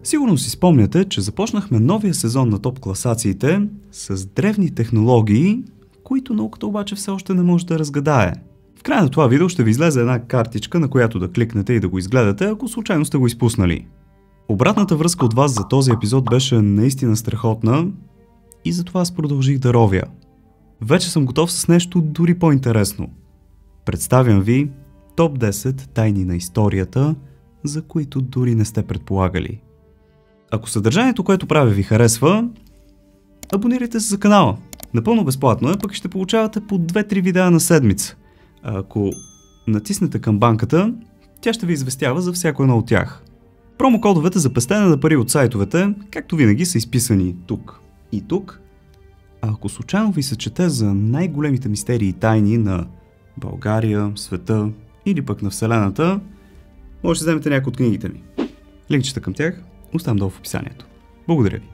Сигурно си спомняте, че започнахме новия сезон на топ класациите с древни технологии, които науката обаче все още не може да разгадае. В края на това видео ще ви излезе една картичка, на която да кликнете и да го изгледате, ако случайно сте го изпуснали. Обратната връзка от вас за този епизод беше наистина страхотна и затова аз продължих да ровя. Вече съм готов с нещо дори по-интересно. Представям ви топ 10 тайни на историята, за които дори не сте предполагали. Ако съдържанието, което правя, ви харесва, абонирайте се за канала. Напълно безплатно е, пък ще получавате по 2-3 видеа на седмица. А ако натиснете камбанката, тя ще ви известява за всяко едно от тях. Промокодовете за пестене на пари от сайтовете, както винаги, са изписани тук и тук. А ако случайно ви се чете за най-големите мистерии и тайни на България, света или пък на Вселената, може да вземете някои от книгите ми. Линкчета към тях оставям долу в описанието. Благодаря ви.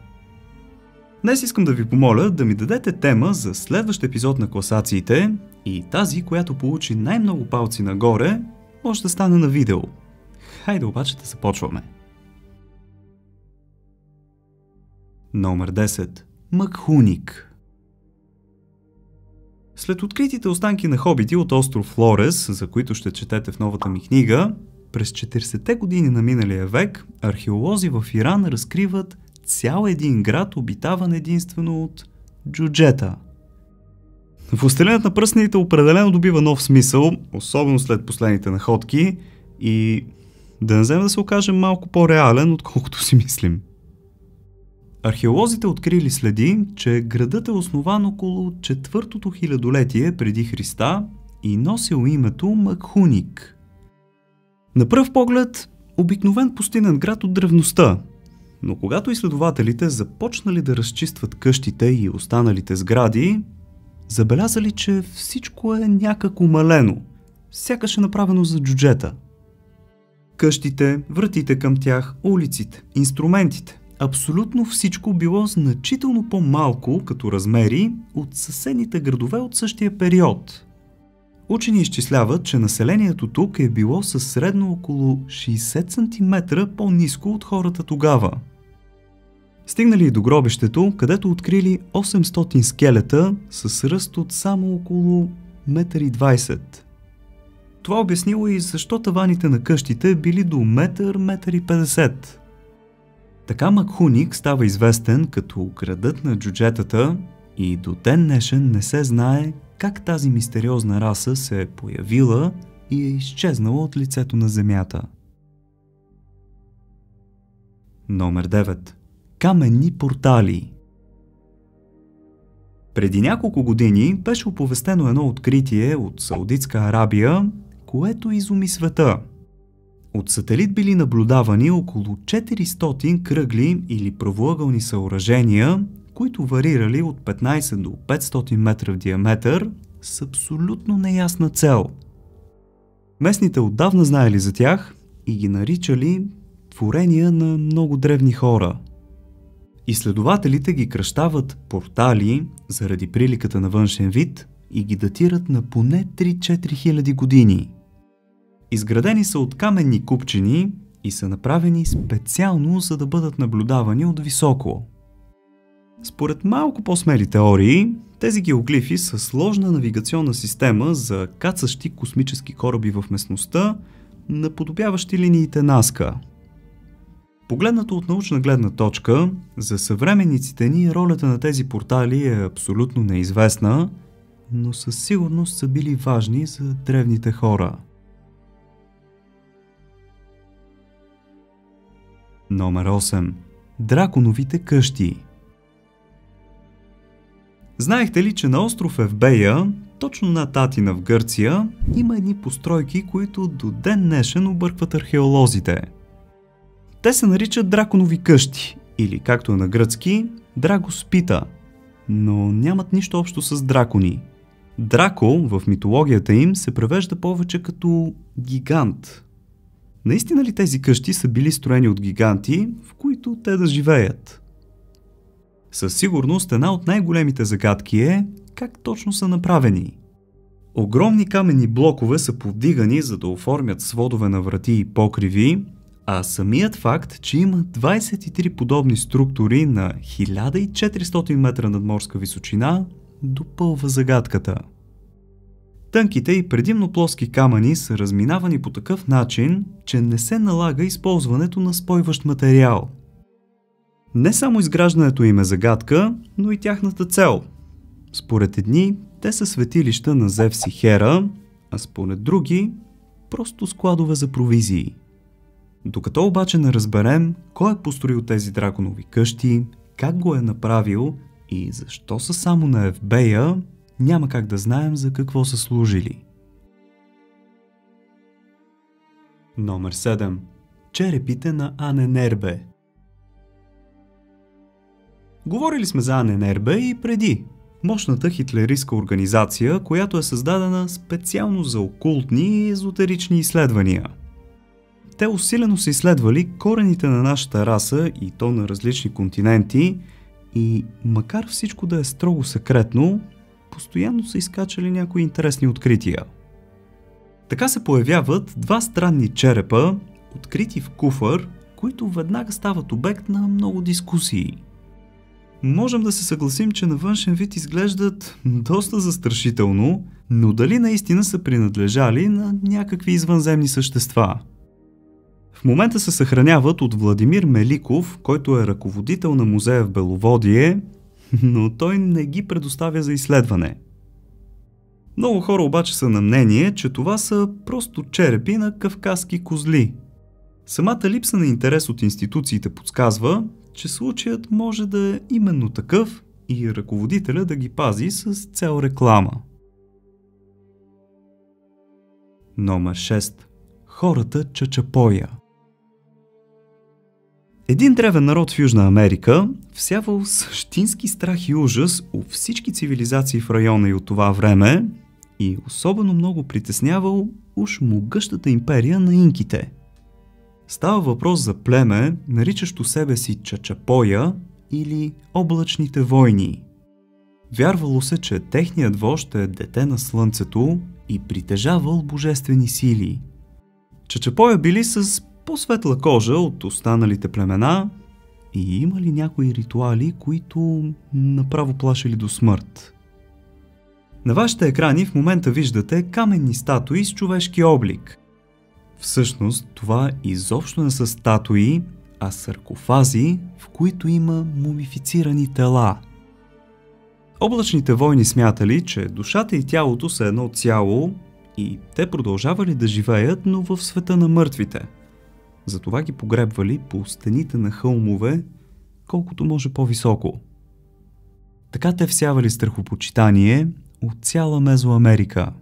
Днес искам да ви помоля да ми дадете тема за следващ епизод на класациите и тази, която получи най-много палци нагоре, може да стане на видео. Хайде обаче да започваме. Номер 10. Макхуник. След откритите останки на хобити от остров Флорес, за които ще четете в новата ми книга, през 40-те години на миналия век археолози в Иран разкриват цял един град, обитаван единствено от джуджета. Властелинът на пръстените определено добива нов смисъл, особено след последните находки, и да не вземе да се окаже малко по-реален, отколкото си мислим. Археолозите открили следи, че градът е основан около 4-то хилядолетие преди Христа и носил името Макхуник. На пръв поглед, обикновен пустинен град от древността, но когато изследователите започнали да разчистват къщите и останалите сгради, забелязали, че всичко е някак умалено, сякаш е направено за джуджета. Къщите, вратите към тях, улиците, инструментите, абсолютно всичко било значително по-малко като размери от съседните градове от същия период. Учени изчисляват, че населението тук е било със средно около 60 см по-ниско от хората тогава. Стигнали и до гробището, където открили 800 скелета с ръст от само около 1,20 м. Това обяснило и защо таваните на къщите били до 1,50 м. Така Макхуник става известен като градът на джуджетата и до ден днешен не се знае как тази мистериозна раса се е появила и е изчезнала от лицето на земята. Номер 9. Каменни портали. Преди няколко години беше оповестено едно откритие от Саудитска Арабия, което изуми света. От сателит били наблюдавани около 400 кръгли или правоъгълни съоръжения, които варирали от 15 до 500 метра в диаметър с абсолютно неясна цел. Местните отдавна знаели за тях и ги наричали творения на много древни хора. Изследователите ги кръщават портали заради приликата на външен вид и ги датират на поне 3-4 хиляди години. Изградени са от каменни купчини и са направени специално за да бъдат наблюдавани от високо. Според малко по-смели теории, тези геоглифи са сложна навигационна система за кацащи космически кораби в местността, наподобяващи линиите Назка. Погледнато от научна гледна точка, за съвременниците ни ролята на тези портали е абсолютно неизвестна, но със сигурност са били важни за древните хора. Номер 8. Драконовите къщи. Знаехте ли, че на остров Евбея, точно над Атина в Гърция, има едни постройки, които до ден днешен объркват археолозите? Те се наричат драконови къщи, или както е на гръцки, драгоспита, но нямат нищо общо с дракони. Драко в митологията им се превежда повече като гигант. Наистина ли тези къщи са били строени от гиганти, в които те да живеят? Със сигурност една от най-големите загадки е как точно са направени. Огромни каменни блокове са повдигани, за да оформят сводове на врати и покриви, А самият факт, че има 23 подобни структури на 1400 метра надморска височина, допълва загадката. Тънките и предимно плоски камъни са разминавани по такъв начин, че не се налага използването на спойващ материал. Не само изграждането им е загадка, но и тяхната цел. Според едни, те са светилища на Зевс и Хера, а според други, просто складове за провизии. Докато обаче не разберем кой е построил тези драконови къщи, как го е направил и защо са само на Евбея, няма как да знаем за какво са служили. Номер 7. Черепите на Аненербе. Говорили сме за Аненербе и преди. Мощната хитлеристка организация, която е създадена специално за окултни и езотерични изследвания. Те усилено са изследвали корените на нашата раса и то на различни континенти и макар всичко да е строго секретно, постоянно са изкачали някои интересни открития. Така се появяват два странни черепа, открити в куфар, които веднага стават обект на много дискусии. Можем да се съгласим, че на външен вид изглеждат доста застрашително, но дали наистина са принадлежали на някакви извънземни същества? В момента се съхраняват от Владимир Меликов, който е ръководител на музея в Беловодие, но той не ги предоставя за изследване. Много хора обаче са на мнение, че това са просто черепи на кавказски козли. Самата липса на интерес от институциите подсказва, че случаят може да е именно такъв и ръководителя да ги пази с цел реклама. Номер 6. Хората Чачапоя. Един древен народ в Южна Америка всявал същински страх и ужас у всички цивилизации в района и от това време и особено много притеснявал уж могъщата империя на инките. Става въпрос за племе, наричащо себе си Чачапоя или облачните войни. Вярвало се, че техният вожд е дете на слънцето и притежавал божествени сили. Чачапоя били с по-светла кожа от останалите племена и имали някои ритуали, които направо плашили до смърт. На вашите екрани в момента виждате каменни статуи с човешки облик. Всъщност това изобщо не са статуи, а саркофази, в които има мумифицирани тела. Облачните войни смятали, че душата и тялото са едно цяло и те продължавали да живеят, но в света на мъртвите. Затова ги погребвали по стените на хълмове, колкото може по-високо. Така те всявали страхопочитание от цяла Мезоамерика.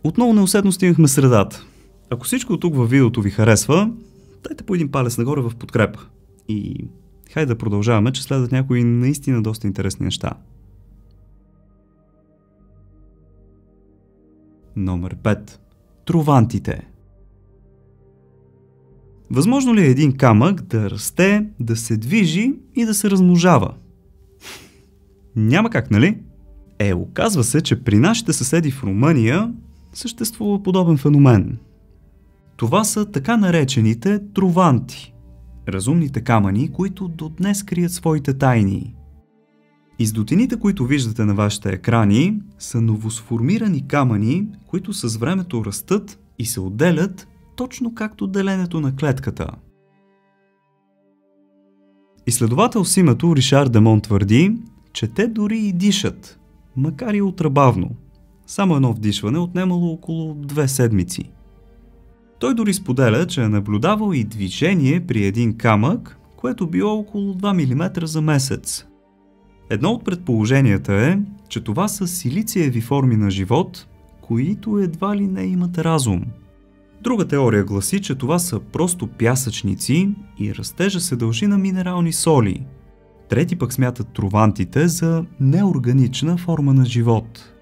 Отново неусетно стигнахме средата. Ако всичко от тук във видеото ви харесва, дайте по един палец нагоре в подкрепа. И хайде да продължаваме, че следват някои наистина доста интересни неща. Номер 5. Тровантите. Възможно ли е един камък да расте, да се движи и да се размножава? Няма как, нали? Оказва се, че при нашите съседи в Румъния съществува подобен феномен. Това са така наречените трованти, разумните камъни, които до днес крият своите тайни. Издотините, които виждате на вашите екрани, са новосформирани камъни, които с времето растат и се отделят точно както деленето на клетката. Изследовател с името Ришар Демон твърди, че те дори и дишат, макар и ултрабавно. Само едно вдишване отнемало около 2 седмици. Той дори споделя, че е наблюдавал и движение при един камък, което било около 2 мм за месец. Едно от предположенията е, че това са силициеви форми на живот, които едва ли не имат разум. Друга теория гласи, че това са просто пясъчници и растежа се дължи на минерални соли. Трети пък смятат тровантите за неорганична форма на живот.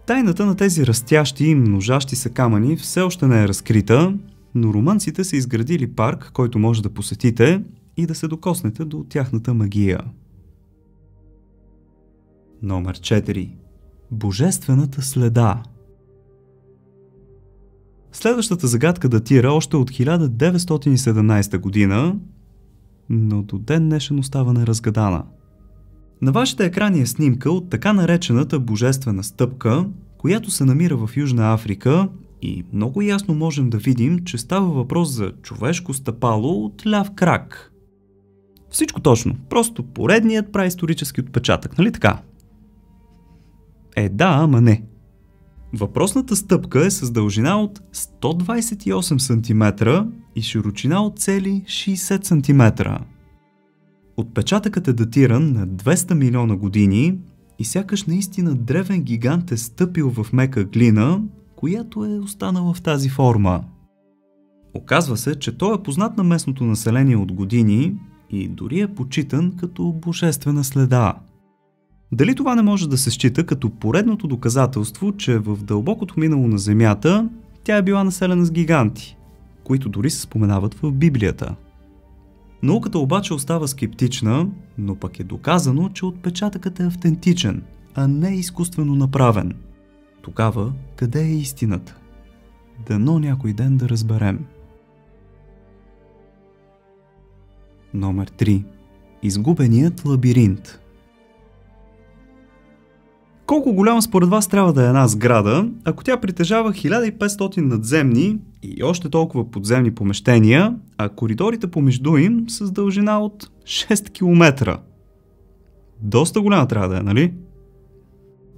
Тайната на тези растящи и множащи се камъни все още не е разкрита, но румънците са изградили парк, който може да посетите и да се докоснете до тяхната магия. Номер 4. Божествената следа. Следващата загадка датира още от 1917 година, но до ден днешен остава неразгадана. На вашите екрани е снимка от така наречената божествена стъпка, която се намира в Южна Африка и много ясно можем да видим, че става въпрос за човешко стъпало от ляв крак. Всичко точно, просто поредният праисторически отпечатък, нали така? Да, ама не. Въпросната стъпка е с дължина от 128 см и широчина от цели 60 см. Отпечатъкът е датиран на 200 милиона години и сякаш наистина древен гигант е стъпил в мека глина, която е останала в тази форма. Оказва се, че той е познат на местното население от години и дори е почитан като божествена следа. Дали това не може да се счита като поредното доказателство, че в дълбокото минало на Земята тя е била населена с гиганти, които дори се споменават в Библията? Науката обаче остава скептична, но пък е доказано, че отпечатъкът е автентичен, а не изкуствено направен. Тогава къде е истината? Дано някой ден да разберем. Номер 3. Изгубеният лабиринт. Колко голяма според вас трябва да е една сграда, ако тя притежава 1500 надземни и още толкова подземни помещения, а коридорите помежду им с дължина от 6 км? Доста голяма трябва да е, нали?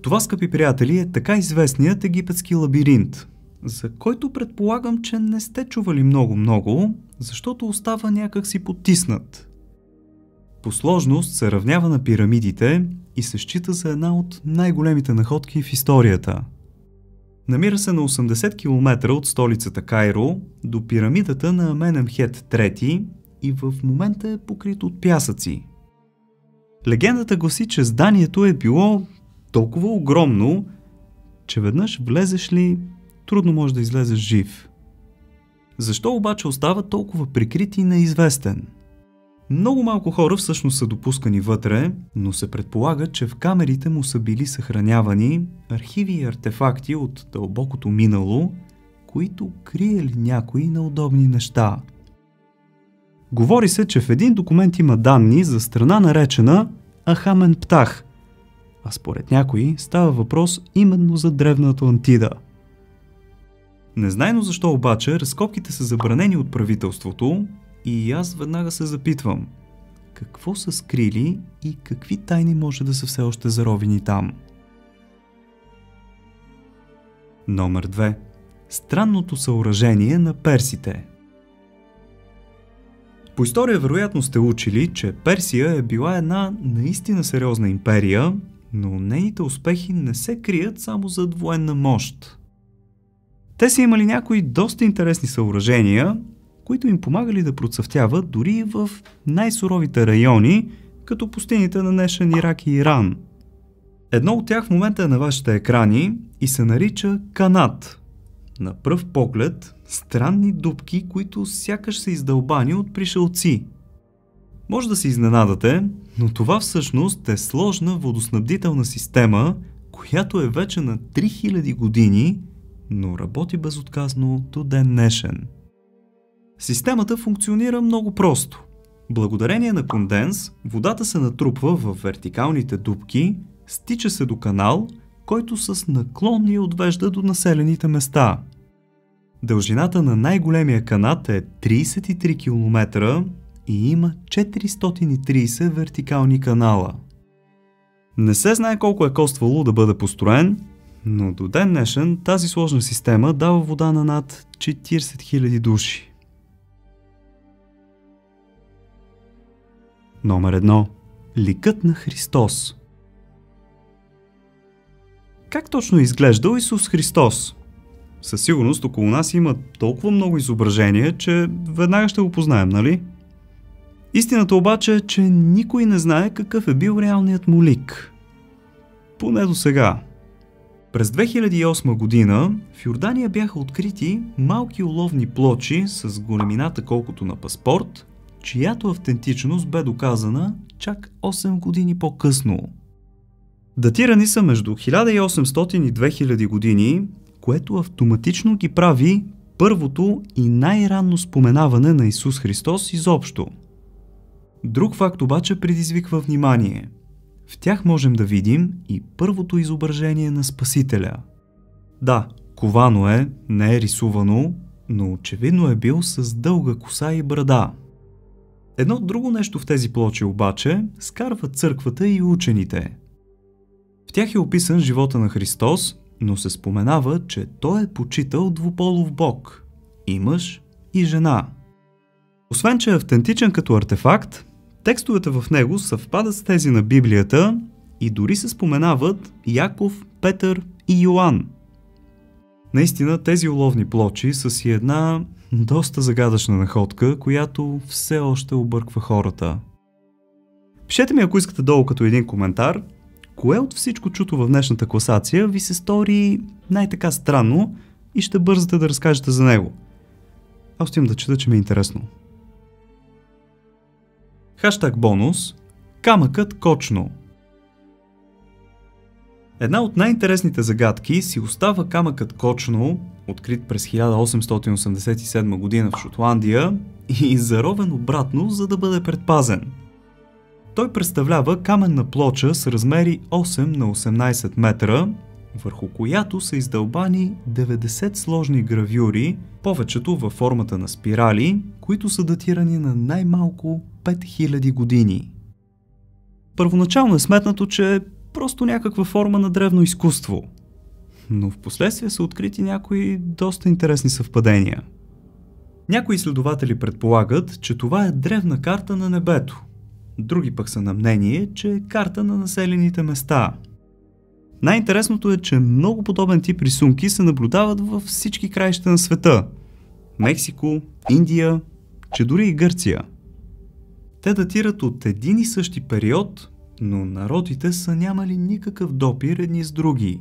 Това, скъпи приятели, е така известният египетски лабиринт, за който предполагам, че не сте чували много, защото остава някак си потиснат. По сложност се равнява на пирамидите и се счита за една от най-големите находки в историята. Намира се на 80 км от столицата Кайро до пирамидата на Аменемхет III и в момента е покрит от пясъци. Легендата гласи, че зданието е било толкова огромно, че веднъж влезеш ли, трудно може да излезеш жив. Защо обаче остава толкова прикрит и неизвестен? Много малко хора всъщност са допускани вътре, но се предполага, че в камерите му са били съхранявани архиви и артефакти от дълбокото минало, които криели някои неудобни неща. Говори се, че в един документ има данни за страна наречена Ахамен Птах, а според някои става въпрос именно за древна Атлантида. Незнайно защо обаче разкопките са забранени от правителството и аз веднага се запитвам, какво са скрили и какви тайни може да са все още заровени там? Номер 2. Странното съоръжение на персите. По история вероятно сте учили, че Персия е била една наистина сериозна империя, но нейните успехи не се крият само зад военна мощ. Те са имали някои доста интересни съоръжения, които им помагали да процъфтяват дори в най-суровите райони, като пустините на днешен Ирак и Иран. Едно от тях в момента е на вашите екрани и се нарича канат. На пръв поглед странни дупки, които сякаш са издълбани от пришълци. Може да се изненадате, но това всъщност е сложна водоснабдителна система, която е вече на 3000 години, но работи безотказно до ден днешен. Системата функционира много просто. Благодарение на конденс, водата се натрупва в вертикалните дупки, стича се до канал, който с наклон ни отвежда до населените места. Дължината на най-големия канат е 33 км и има 430 вертикални канала. Не се знае колко е коствало да бъде построен, но до ден днешен тази сложна система дава вода на над 40 000 души. Номер 1. Ликът на Христос. Как точно е изглеждал Исус Христос? Със сигурност около нас има толкова много изображения, че веднага ще го познаем, нали? Истината обаче е, че никой не знае какъв е бил реалният му лик. Поне до сега. През 2008 година в Йордания бяха открити малки оловни плочи с големината колкото на паспорт, чиято автентичност бе доказана чак 8 години по-късно. Датирани са между 1800 и 2000 години, което автоматично ги прави първото и най-ранно споменаване на Исус Христос изобщо. Друг факт обаче предизвиква внимание. В тях можем да видим и първото изображение на Спасителя. Да, ковано е, не е рисувано, но очевидно е бил с дълга коса и брада. Едно друго нещо в тези плочи обаче скарва църквата и учените. В тях е описан живота на Христос, но се споменава, че Той е почитал двуполов Бог – и мъж, и жена. Освен, че е автентичен като артефакт, текстовете в него съвпадат с тези на Библията и дори се споменават Яков, Петър и Йоан. Наистина тези оловни плочи са си една доста загадъчна находка, която все още обърква хората. Пишете ми, ако искате, долу като един коментар, кое от всичко чуто в днешната класация ви се стори най-така странно и ще бързате да разкажете за него. Аз имам да чета, че ми е интересно. Хаштаг бонус – камъкът Кочно. Една от най-интересните загадки си остава камъкът Кочно, открит през 1887 година в Шотландия и заровен обратно, за да бъде предпазен. Той представлява каменна плоча с размери 8 на 18 метра, върху която са издълбани 90 сложни гравюри, повечето във формата на спирали, които са датирани на най-малко 5000 години. Първоначално е сметнато, че е просто някаква форма на древно изкуство, но в последствие са открити някои доста интересни съвпадения. Някои изследователи предполагат, че това е древна карта на небето. Други пък са на мнение, че е карта на населените места. Най-интересното е, че много подобен тип рисунки се наблюдават във всички краища на света. Мексико, Индия, че дори и Гърция. Те датират от един и същи период, но народите са нямали никакъв допир едни с други.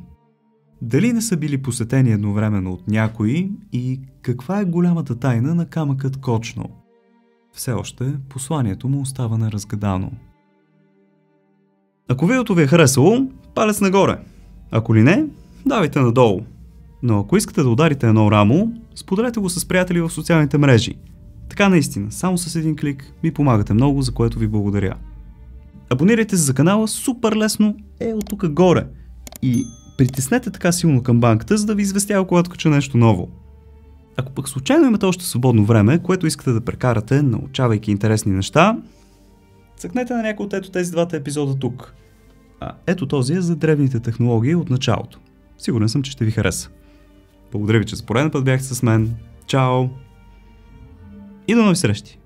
Дали не са били посетени едновременно от някои и каква е голямата тайна на камъкът Кочно? Все още посланието му остава неразгадано. Ако видеото ви е харесало, палец нагоре. Ако ли не, давайте надолу. Но ако искате да ударите едно рамо, споделете го с приятели в социалните мрежи. Така наистина, само с един клик ми помагате много, за което ви благодаря. Абонирайте се за канала, супер лесно е от тук горе. И притиснете така силно камбанката, за да ви известява, когато кача нещо ново. Ако пък случайно имате още свободно време, което искате да прекарате, научавайки интересни неща, цъкнете на някой от ето тези двата епизода тук. Ето този е за древните технологии от началото. Сигурен съм, че ще ви хареса. Благодаря ви, че за пореден път бяхте с мен. Чао! И до нови срещи!